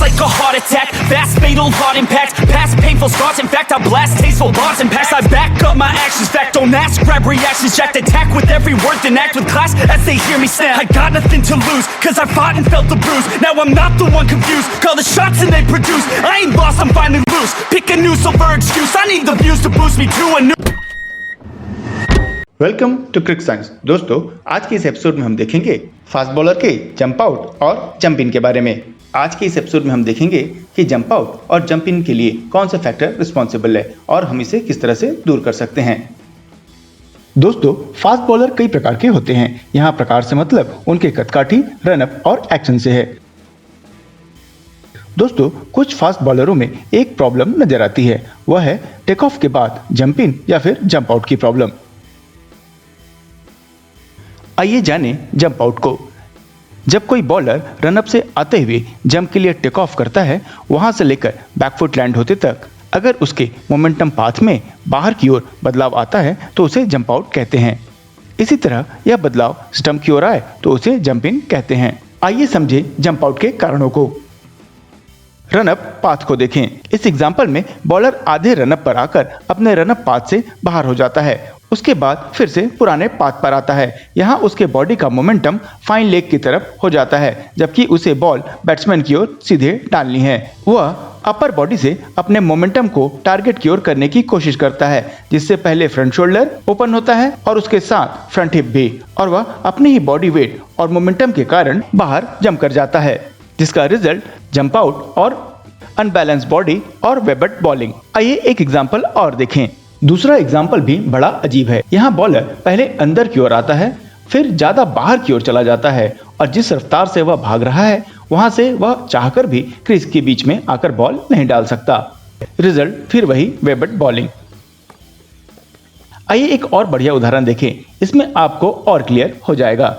like a heart attack. Fast, fatal, hard impact. Past painful scars. In fact, I blast tasteful bars and packs. I back up my actions. Fact, don't ask, grab reactions. Jacked attack with every word, then act with class as they hear me snap. I got nothing to lose, cause I fought and felt the bruise. Now I'm not the one confused. Call the shots and they produce. I ain't lost, I'm finally loose. Pick a new silver excuse. I need the views to boost me to a new. Welcome to cric science. दोस्तों, आज के इस episode में हम देखेंगे fast bowler के jump out और jump in के बारे में। आज के इस एपिसोड में हम देखेंगे कि जंप आउट और जंप इन के लिए कौन सा फैक्टर रिस्पॉन्सिबल है और हम इसे किस तरह से दूर कर सकते हैं। दोस्तों, फास्ट बॉलर कई प्रकार के होते हैं। यहाँ प्रकार से मतलब उनके कदकाठी, रनअप और एक्शन से है। दोस्तों, कुछ फास्ट बॉलरों में एक प्रॉब्लम नजर आती है, वह है टेक ऑफ के बाद जंप इन या फिर जंप आउट की प्रॉब्लम। आइए जानें जंप आउट को। जब कोई बॉलर रनअप से आते हुए जंप के लिए टेक ऑफ करता है, वहां से लेकर बैकफुट लैंड होते तक अगर उसके मोमेंटम पाथ में बाहर की ओर बदलाव आता है तो उसे जंप आउट कहते हैं। इसी तरह यह बदलाव स्टंप की ओर आए तो उसे जंप इन कहते हैं। आइए समझें जंप आउट के कारणों को। रनअप पाथ को देखें। इस एग्जाम्पल में बॉलर आधे रनअप पर आकर अपने रनअप पाथ से बाहर हो जाता है, उसके बाद फिर से पुराने पाथ पर आता है। यहाँ उसके बॉडी का मोमेंटम फाइन लेग की तरफ हो जाता है, जबकि उसे बॉल बैट्समैन की ओर सीधे डालनी है। वह अपर बॉडी से अपने मोमेंटम को टारगेट की ओर करने की कोशिश करता है, जिससे पहले फ्रंट शोल्डर ओपन होता है और उसके साथ फ्रंट हिप भी, और वह अपनी ही बॉडी वेट और मोमेंटम के कारण बाहर जंप कर जाता है, जिसका रिजल्ट जंप आउट और अनबैलेंस बॉडी और वेबट बॉलिंग। आइए एक एग्जाम्पल और देखें। दूसरा एग्जाम्पल भी बड़ा अजीब है। यहाँ बॉलर पहले अंदर की ओर आता है, फिर ज्यादा बाहर की ओर चला जाता है और जिस रफ्तार से वह भाग रहा है वहां से वह चाहकर भी क्रीज के बीच में आकर बॉल नहीं डाल सकता। रिजल्ट फिर वही वेबट बॉलिंग। आइए एक और बढ़िया उदाहरण देखें, इसमें आपको और क्लियर हो जाएगा।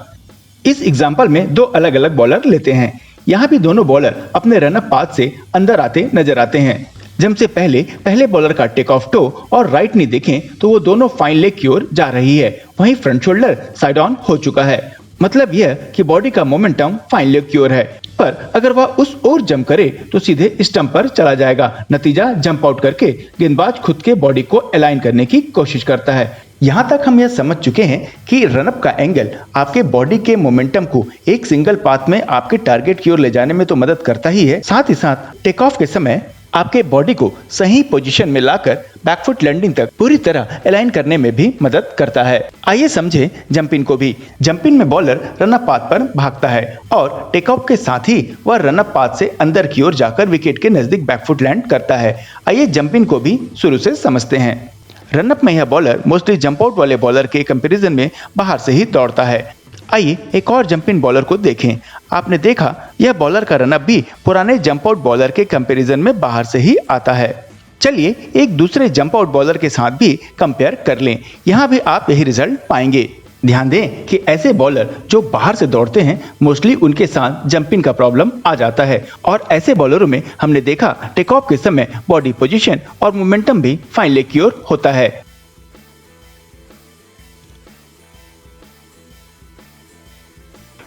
इस एग्जाम्पल में दो अलग अलग बॉलर लेते हैं। यहाँ भी दोनों बॉलर अपने रनअप पाथ से अंदर आते नजर आते हैं। जब से पहले बॉलर का टेक ऑफ टो और राइट नी देखें तो वो दोनों फाइन लेग की ओर जा रही है, वहीं फ्रंट शोल्डर साइड ऑन हो चुका है। मतलब यह कि बॉडी का मोमेंटम फाइन लेग की ओर है, पर अगर वह उस ओर जंप करे तो सीधे स्टंप पर चला जाएगा। नतीजा जंप आउट करके गेंदबाज खुद के बॉडी को अलाइन करने की कोशिश करता है। यहाँ तक हम यह समझ चुके हैं कि रनअप का एंगल आपके बॉडी के मोमेंटम को एक सिंगल पाथ में आपके टारगेट की ओर ले जाने में तो मदद करता ही है, साथ ही साथ टेक ऑफ के समय आपके बॉडी को सही पोजीशन में लाकर बैकफुट लैंडिंग तक पूरी तरह अलाइन करने में भी मदद करता है। आइए समझे जंप इन को भी। जंप इन में बॉलर रनअप पाथ पर भागता है और टेक ऑफ के साथ ही वह रनअप पाथ से अंदर की ओर जाकर विकेट के नजदीक बैकफुट लैंड करता है। आइए जंप इन को भी शुरू से समझते हैं। रनअप में यह बॉलर मोस्टली जंप आउट वाले बॉलर के कंपैरिजन में बाहर से ही दौड़ता है। आइए एक और जंप इन बॉलर को देखें। आपने देखा यह बॉलर का रनअप भी पुराने जंप आउट बॉलर के कंपैरिजन में बाहर से ही आता है। चलिए एक दूसरे जंप आउट बॉलर के साथ भी कंपेयर कर लें, यहाँ भी आप यही रिजल्ट पाएंगे। ध्यान दें कि ऐसे बॉलर जो बाहर से दौड़ते हैं मोस्टली उनके साथ जंप इन का प्रॉब्लम आ जाता है, और ऐसे बॉलरों में हमने देखा टेक ऑफ के समय बॉडी पोजीशन और मोमेंटम भी फाइन लेग की ओर होता है।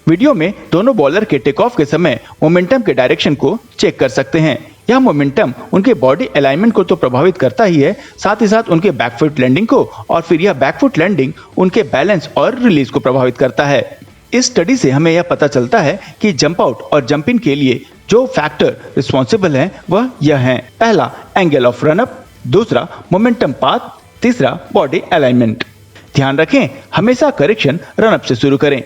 वीडियो में दोनों बॉलर के टेक ऑफ के समय मोमेंटम के डायरेक्शन को चेक कर सकते हैं। यह मोमेंटम उनके बॉडी अलाइनमेंट को तो प्रभावित करता ही है, साथ ही साथ उनके बैकफुट लैंडिंग को, और फिर यह बैकफुट लैंडिंग उनके बैलेंस और रिलीज को प्रभावित करता है। इस स्टडी से हमें यह पता चलता है कि जंप आउट और जंप इन के लिए जो फैक्टर रिस्पॉन्सिबल है वह यह है। पहला एंगल ऑफ रनअप, दूसरा मोमेंटम पाथ, तीसरा बॉडी अलाइनमेंट। ध्यान रखें हमेशा करेक्शन रनअप से शुरू करें।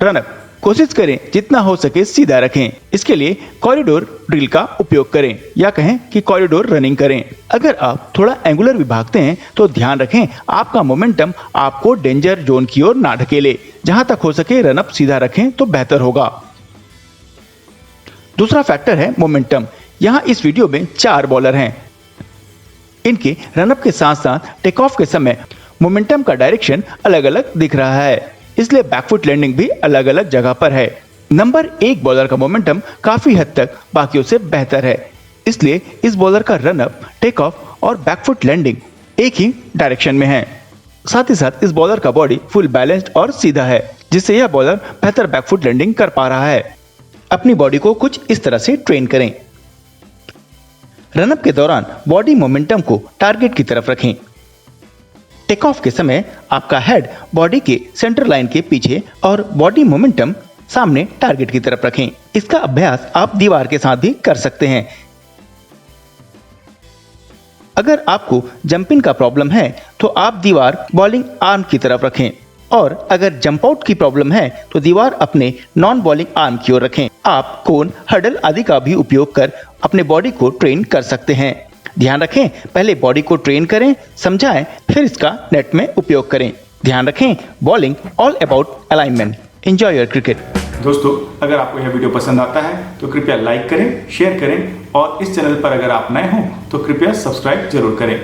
रनअप कोशिश करें जितना हो सके सीधा रखें। इसके लिए कॉरिडोर ड्रिल का उपयोग करें, या कहें कि कॉरिडोर रनिंग करें। अगर आप थोड़ा एंगुलर भी भागते हैं तो ध्यान रखें आपका मोमेंटम आपको डेंजर जोन की ओर ना ढकेले। जहां तक हो सके रनअप सीधा रखें तो बेहतर होगा। दूसरा फैक्टर है मोमेंटम। यहाँ इस वीडियो में 4 बॉलर हैं। इनके रनअप के साथ साथ टेक ऑफ के समय मोमेंटम का डायरेक्शन अलग अलग दिख रहा है, इसलिए बैकफुट लैंडिंग भी अलग अलग जगह पर है। नंबर 1 बॉलर का मोमेंटम काफी हद तक बाकियों से बेहतर है, इसलिए इस बॉलर का रनअप, टेक ऑफ और बैकफुट लैंडिंग एक ही डायरेक्शन में है। साथ ही साथ इस बॉलर का बॉडी फुल बैलेंस्ड और सीधा है, जिससे यह बॉलर बेहतर बैकफुट लैंडिंग कर पा रहा है। अपनी बॉडी को कुछ इस तरह से ट्रेन करें। रनअप के दौरान बॉडी मोमेंटम को टारगेट की तरफ रखें। टेक ऑफ के समय आपका हेड बॉडी के सेंटर लाइन के पीछे और बॉडी मोमेंटम सामने टारगेट की तरफ रखें। इसका अभ्यास आप दीवार के साथ भी कर सकते हैं। अगर आपको जंपिंग का प्रॉब्लम है तो आप दीवार बॉलिंग आर्म की तरफ रखें और अगर जंप आउट की प्रॉब्लम है तो दीवार अपने नॉन बॉलिंग आर्म की ओर रखें। आप कोन, हडल आदि का भी उपयोग कर अपने बॉडी को ट्रेन कर सकते हैं। ध्यान रखें, पहले बॉडी को ट्रेन करें, समझाएं, फिर इसका नेट में उपयोग करें। ध्यान रखें, bowling all about alignment. Enjoy your cricket. दोस्तों, अगर आपको यह वीडियो पसंद आता है तो कृपया लाइक करें, शेयर करें और इस चैनल पर अगर आप नए हों तो कृपया सब्सक्राइब जरूर करें।